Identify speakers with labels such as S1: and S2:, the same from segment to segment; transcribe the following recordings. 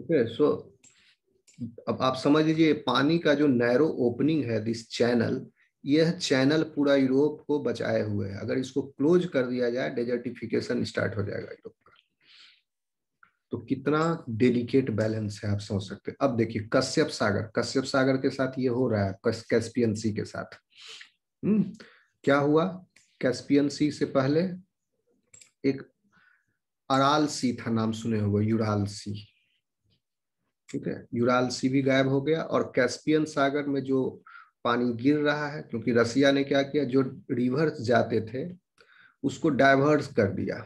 S1: Okay so अब आप समझ लीजिए पानी का जो नैरो ओपनिंग है दिस चैनल, यह चैनल पूरा यूरोप को बचाए हुए है। अगर इसको क्लोज कर दिया जाए डेजर्टिफिकेशन स्टार्ट हो जाएगा यूरोप का। तो कितना डेलिकेट बैलेंस है आप समझ सकते हैं। अब देखिए कश्यप सागर के साथ ये हो रहा है, कैस्पियन सी के साथ। हम्म क्या हुआ? कैस्पियन सी से पहले एक अराल सी था, नाम सुने होंगे, यूराल सी। ठीक है, यूराल सी भी गायब हो गया और कैस्पियन सागर में जो पानी गिर रहा है, क्योंकि रसिया ने क्या किया, जो रिवर्स जाते थे उसको डाइवर्स कर दिया,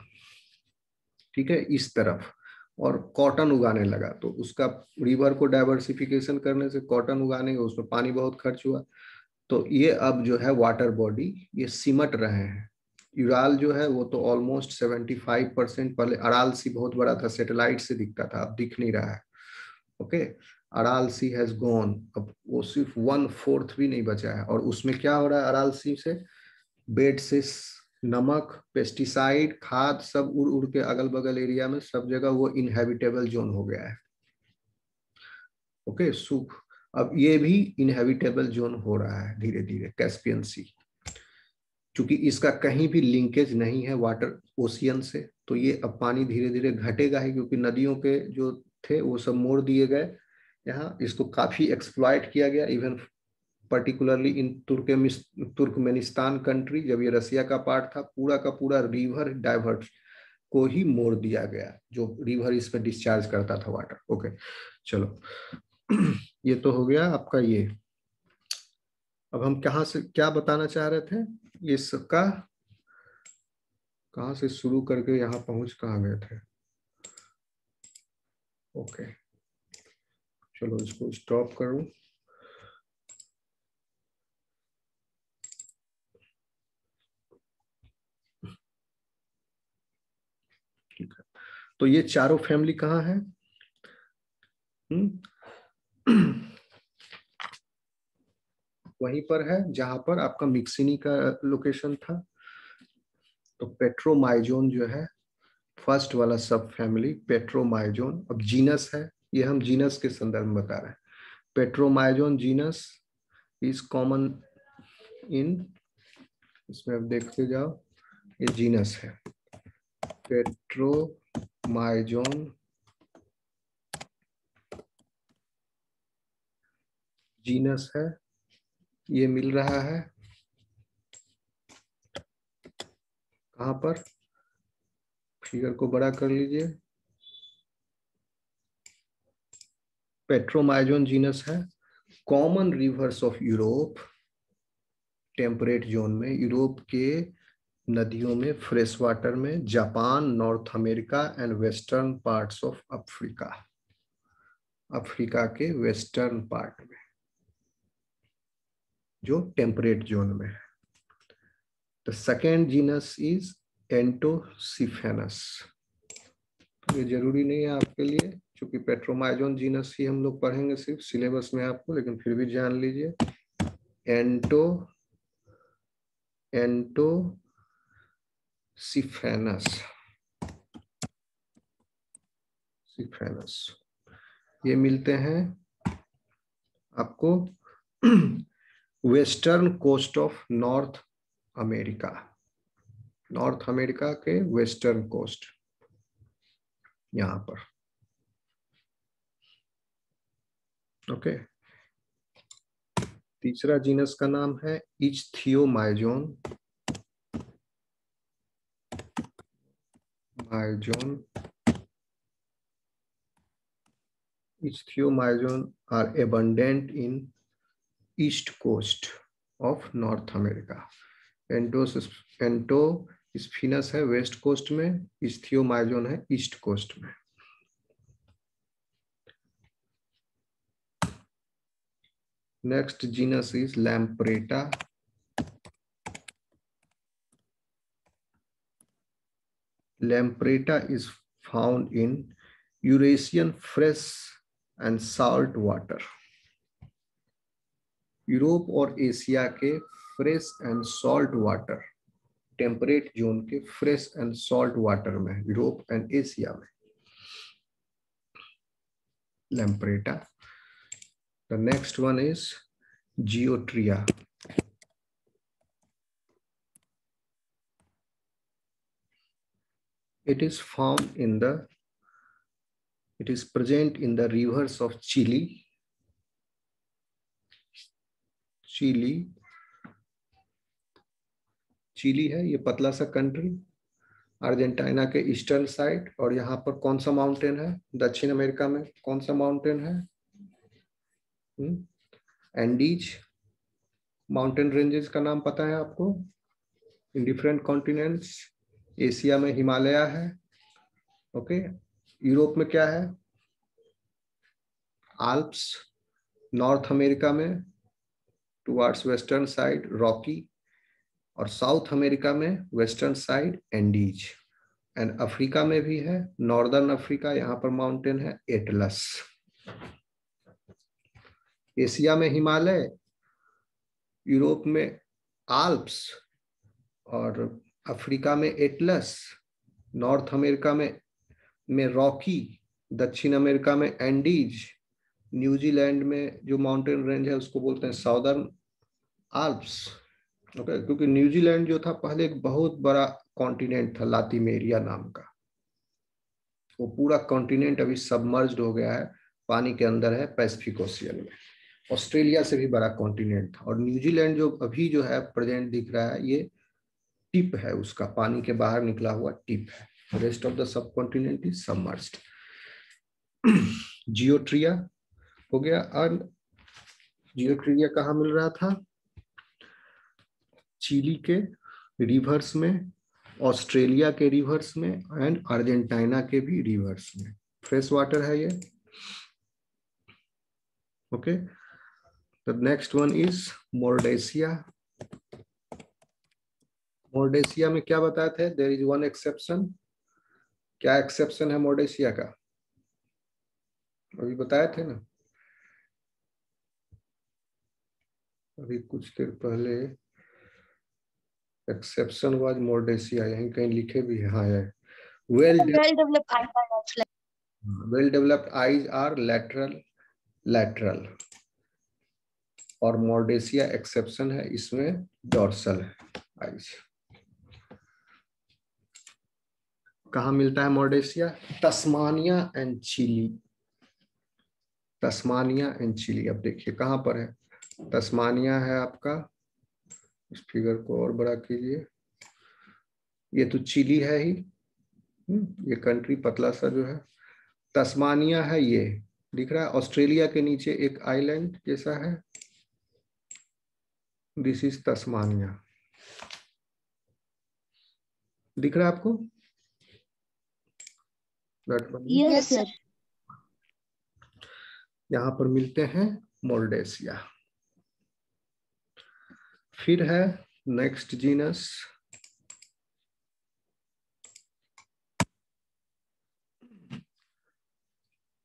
S1: ठीक है, इस तरफ, और कॉटन उगाने लगा। तो उसका रिवर को डाइवर्सिफिकेशन करने से कॉटन उगाने, उसमें पानी बहुत खर्च हुआ। तो ये अब जो है वाटर बॉडी ये सिमट रहे हैं। यूराल जो है वो तो ऑलमोस्ट 75%, पहले अराल सी बहुत बड़ा था, सैटेलाइट से दिखता था, अब दिख नहीं रहा है। Okay, Aral sea has gone, अब वो सिर्फ 1/4 भी नहीं बचा है। और उसमें क्या हो रहा है, अराल सी से बेड से नमक, पेस्टिसाइड, खाद सब उड़ उड़ के अगल बगल एरिया में सब जगह वो इनहेबिटेबल जोन हो गया है। ओके सूख, अब ये भी इनहेबिटेबल जोन हो रहा है धीरे धीरे कैस्पियन सी। चूंकि इसका कहीं भी लिंकेज नहीं है वाटर ओशियन से, तो ये अब पानी धीरे धीरे घटेगा ही, क्योंकि नदियों के जो थे वो सब मोड़ दिए गए। यहाँ इसको काफी एक्सप्लॉइट किया गया, even particularly in Turkmenistan country, जब ये रसिया का पार्ट था, पूरा का पूरा रिवर डाइवर्ट को ही मोड़ दिया गया, जो रिवर इस पर डिस्चार्ज करता था वाटर। ओके चलो ये तो हो गया आपका ये। अब हम कहाँ से क्या बताना चाह रहे थे, इसका कहाँ से शुरू करके यहाँ पहुंच कहाँ गए थे। ओके चलो इसको स्टॉप करूं। ठीक है, तो ये चारों फैमिली कहाँ है? वहीं पर है जहां पर आपका मिक्सिनी का लोकेशन था। तो पेट्रोमाइजोन जो है फर्स्ट वाला सब फैमिली पेट्रोमाइजोन, अब जीनस है, ये हम जीनस के संदर्भ में बता रहे हैं। Petromyzon genus is common in, इसमें अब देखते जाओ, ये जीनस है पेट्रोमाइजोन जीनस है, ये मिल रहा है कहां पर, फिगर को बड़ा कर लीजिए। पेट्रोमाइजोन जीनस है, common rivers of Europe, temperate zone में, यूरोप के नदियों में, फ्रेश वाटर में, Japan, North America and western parts of Africa, Africa के वेस्टर्न पार्ट में जो टेम्परेट जोन में है। The second genus is Entosphenus. ये जरूरी नहीं है आपके लिए, क्योंकि पेट्रोमाइजोन जीनस ही हम लोग पढ़ेंगे सिर्फ सिलेबस में आपको, लेकिन फिर भी जान लीजिए। एंटोसिफेनस, सिफेनस ये मिलते हैं आपको western coast of North America, North America के वेस्टर्न कोस्ट यहां पर। ओके, तीसरा जीनस का नाम है Ichthyomyzon, myzon, Ichthyomyzon are abundant in east coast of North America. Entosphenus है वेस्ट कोस्ट में, इस्थियोमाइजोन है ईस्ट कोस्ट में। Next genus is Lampetra, Lampetra is found in Eurasian fresh and salt water, Europe और Asia के fresh and salt water, temperate zone के fresh and salt water में, Europe and Asia में। Lampreta. The next one is Geotria. It is present in the rivers of Chile, Chile है ये पतला सा country, Argentina के eastern side. और यहाँ पर कौन सा माउंटेन है? दक्षिण अमेरिका में कौन सा माउंटेन है? एंडीज माउंटेन रेंजेस का नाम पता है आपको? In different continents. एशिया में हिमालय है, ओके। यूरोप में क्या है? आल्प्स। नॉर्थ अमेरिका में टुवर्ड्स वेस्टर्न साइड रॉकी, और साउथ अमेरिका में western side Andes. And Africa में भी है, नॉर्दर्न अफ्रीका, यहाँ पर माउंटेन है एटलस। एशिया में हिमालय, यूरोप में आल्प्स, और अफ्रीका में एटलस, नॉर्थ अमेरिका में रॉकी, दक्षिण अमेरिका में एंडीज, न्यूजीलैंड में जो माउंटेन रेंज है उसको बोलते हैं साउदर्न आल्प्स, ओके। क्योंकि न्यूजीलैंड जो था पहले एक बहुत बड़ा कॉन्टिनेंट था लातिमेरिया नाम का, वो पूरा कॉन्टिनेंट अभी सबमर्ज्ड हो गया है, पानी के अंदर है पैसिफिक ओशियन में। ऑस्ट्रेलिया से भी बड़ा कॉन्टिनेंट था। और न्यूजीलैंड जो अभी जो है प्रेजेंट दिख रहा है, ये टिप है उसका, पानी के बाहर निकला हुआ टिप है। Rest of the subcontinent is submerged. Geotria हो गया। और जियोट्रिया कहाँ मिल रहा था? चिली के रिवर्स में, ऑस्ट्रेलिया के रिवर्स में, एंड अर्जेंटीना के भी रिवर्स में। फ्रेश वाटर है ये, okay. The next one is Mordacia. Mordacia में क्या बताए थे? There is one exception. क्या एक्सेप्शन है मोरडेसिया का? अभी बताए थे ना, अभी कुछ देर पहले। एक्सेप्शन वाज मोरडेसिया, यहीं कहीं लिखे भी है। हाँ है, well developed eyes are lateral, और मोरडेसिया एक्सेप्शन है, इसमें डॉर्सल है आईज। कहाँ मिलता है Mordacia? Tasmania and Chile. Tasmania and Chile. अब देखिए कहाँ पर है तस्मानिया? है आपका, इस फिगर को और बड़ा कीजिए, ये तो चिली है ही, ये कंट्री पतला सा जो है। तस्मानिया है, ये दिख रहा है ऑस्ट्रेलिया के नीचे एक आइलैंड जैसा है, दिस इज तस्मानिया। दिख रहा है आपको?
S2: Yes sir.
S1: यहाँ पर मिलते हैं मोरडेसिया। फिर है नेक्स्ट जीनस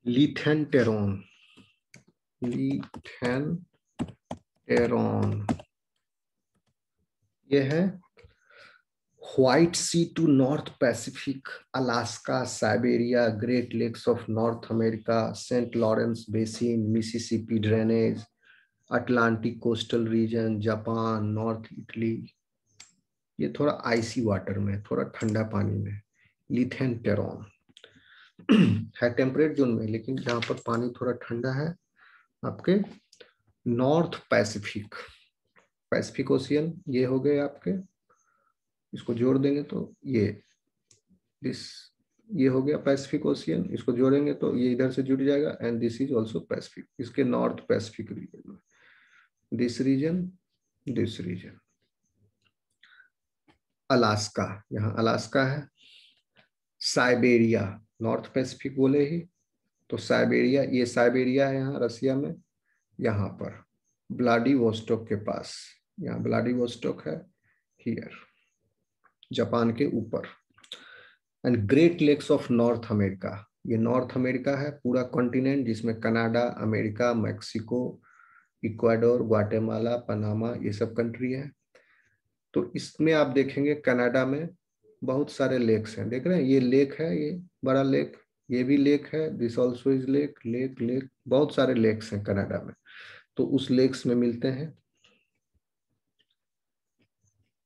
S1: लिथेनटेरॉन। लिथेनटेरॉन ये है White Sea to North Pacific, Alaska, Siberia, Great Lakes of North America, Saint Lawrence basin, Mississippi drainage, Atlantic coastal region, Japan, North Italy. ये थोड़ा आइसी वाटर में, थोड़ा ठंडा पानी में। लिथेनटेरॉन है टेम्परेट जोन में, लेकिन जहां पर पानी थोड़ा ठंडा है, आपके नॉर्थ पैसिफिक, पैसिफिक ओशियन ये हो गए आपके। इसको जोड़ देंगे तो ये हो गया पैसिफिक ओशियन, इसको जोड़ेंगे तो ये इधर से जुड़ जाएगा, and this is also Pacific. इसके नॉर्थ पैसिफिक रीजन में दिस रीजन अलास्का, यहाँ अलास्का है। साइबेरिया, नॉर्थ पैसिफिक बोले ही तो साइबेरिया, ये साइबेरिया है यहाँ रसिया में, यहाँ पर व्लादिवोस्टोक के पास, यहाँ व्लादिवोस्टोक है हियर, जापान के ऊपर। And Great Lakes of North America, ये नॉर्थ अमेरिका है पूरा कॉन्टिनेंट, जिसमें Canada, America, Mexico, Ecuador, Guatemala, Panama, ये सब कंट्री है। तो इसमें आप देखेंगे कनाडा में बहुत सारे लेक्स हैं, देख रहे हैं ये लेक है, ये बड़ा लेक ये भी लेक है, this also is lake, lake lake, बहुत सारे लेक्स हैं कनाडा में, तो उस लेक्स में मिलते हैं।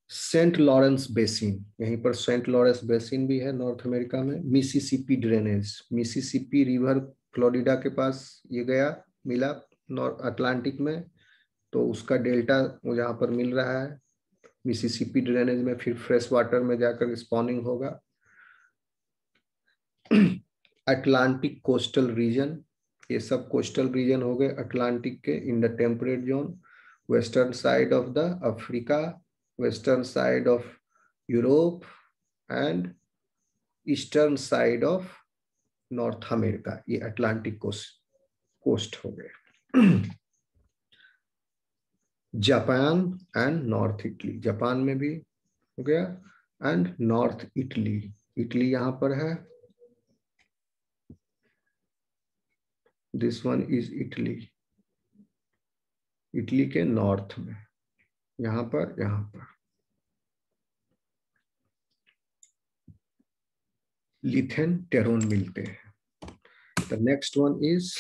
S1: सेंट लॉरेंस बेसिन, यहीं पर सेंट लॉरेंस बेसिन भी है नॉर्थ अमेरिका में। Mississippi drainage, Mississippi river Florida के पास ये गया, मिला नॉर्थ अटलांटिक में, तो उसका डेल्टा यहाँ पर मिल रहा है। मिसिसिपी ड्रेनेज में फिर फ्रेश वाटर में जाकर स्पॉनिंग होगा। अटलांटिक कोस्टल रीजन, ये सब कोस्टल रीजन हो गए अटलांटिक के, in the temperate zone, western side of the Africa, western side of Europe and eastern side of North America, ये अटलांटिक कोस्ट हो गए। Japan and north Italy, Japan में भी हो गया, एंड नॉर्थ इटली, इटली यहां पर है, this one is Italy, Italy के नॉर्थ में, यहां पर लिथेन टेरोन मिलते हैं। द नेक्स्ट वन इज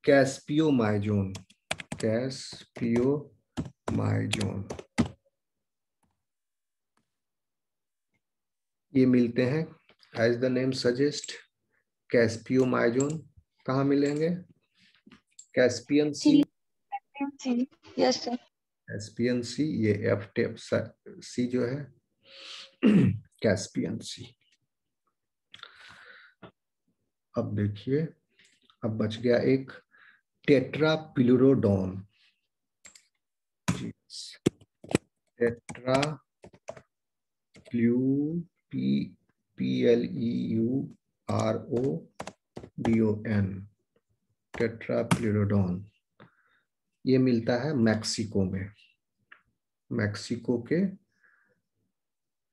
S1: कैस्पियोमाइजोन, कैस्पियोमाइजोन, ये मिलते हैं एज द नेम सजेस्ट, कैस्पियोमाइजोन कहाँ मिलेंगे? कैस्पियन सी,
S2: यस सर,
S1: कैस्पियन सी, ये एफ टेप सी जो है कैस्पियन सी। अब देखिए, अब बच गया एक टेट्राप्लूरोडोन, टेट्रा PLEURODON, टेट्राप्लूरोडोन, ये मिलता है मैक्सिको में, मैक्सिको के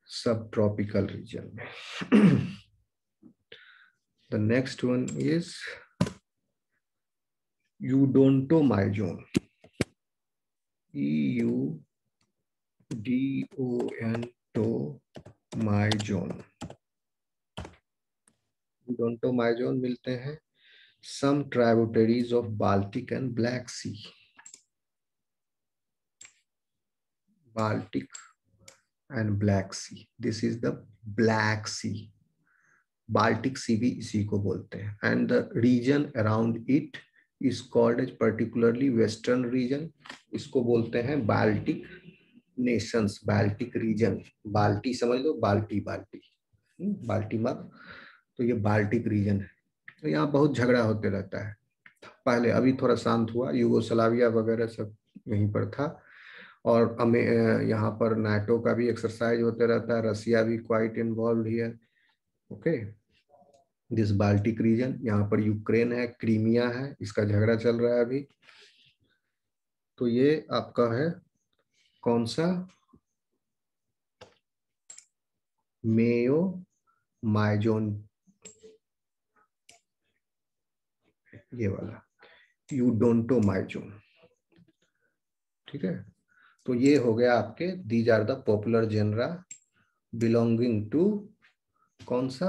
S1: सब ट्रॉपिकल रीजन में। The next one is Eudontomyzon, EUDONTOMAIZON, Eudontomyzon मिलते हैं some tributaries of Baltic and Black Sea, Baltic and Black Sea, this is the Black Sea, Baltic Sea भी इसी को बोलते हैं, and the region around it is called as particularly western region, इसको बोलते हैं बाल्टिक नेशंस, बाल्टिक रीजन, बाल्टी समझ लो, बाल्टी बाल्टी बाल्टी मत, तो ये बाल्टिक रीजन है। तो यहाँ बहुत झगड़ा होते रहता है पहले, अभी थोड़ा शांत हुआ, यूगोस्लाविया वगैरह सब यहीं पर था, और यहाँ पर नाटो का भी एक्सरसाइज होते रहता है, रसिया भी quite involve here, okay. This Baltic region, यहाँ पर यूक्रेन है, क्रीमिया है, इसका झगड़ा चल रहा है अभी। तो ये आपका है कौन सा? मेयो माइजोन, ये वाला यूडोंटोमाइजोन, ठीक है। तो ये हो गया आपके, these are the popular genera belonging to कौन सा?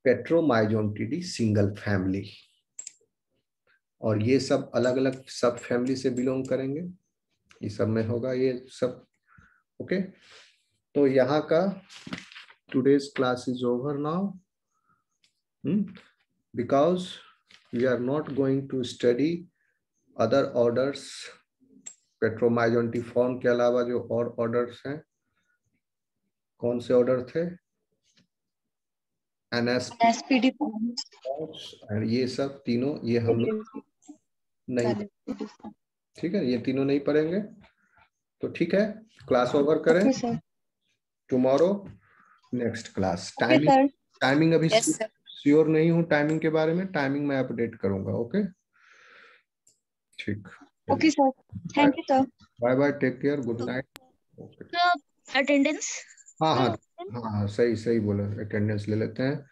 S1: पेट्रोमाइजोन्टिडी सिंगल फैमिली, और ये सब अलग अलग सब फैमिली से बिलोंग करेंगे, ये सब में होगा ये सब, ओके। तो यहाँ का today's class is over now, because we are not going to study other orders, पेट्रोमाइजोन्टिफॉर्म के अलावा जो और ऑर्डर्स हैं, कौन से ऑर्डर थे?
S2: एनएसपीडी,
S1: और ये सब तीनों, ये हम लोग नहीं, ठीक है, ये तीनों नहीं पढ़ेंगे, तो ठीक है, क्लास ओवर करें, टुमारो नेक्स्ट क्लास। टाइमिंग अभी श्योर नहीं हूँ टाइमिंग के बारे में, टाइमिंग मैं अपडेट करूंगा, ओके ठीक,
S2: okay sir, thank you sir,
S1: bye bye, take care, good night, okay.
S2: Attendance,
S1: हाँ हाँ हाँ हाँ, सही सही बोला, अटेंडेंस ले लेते हैं।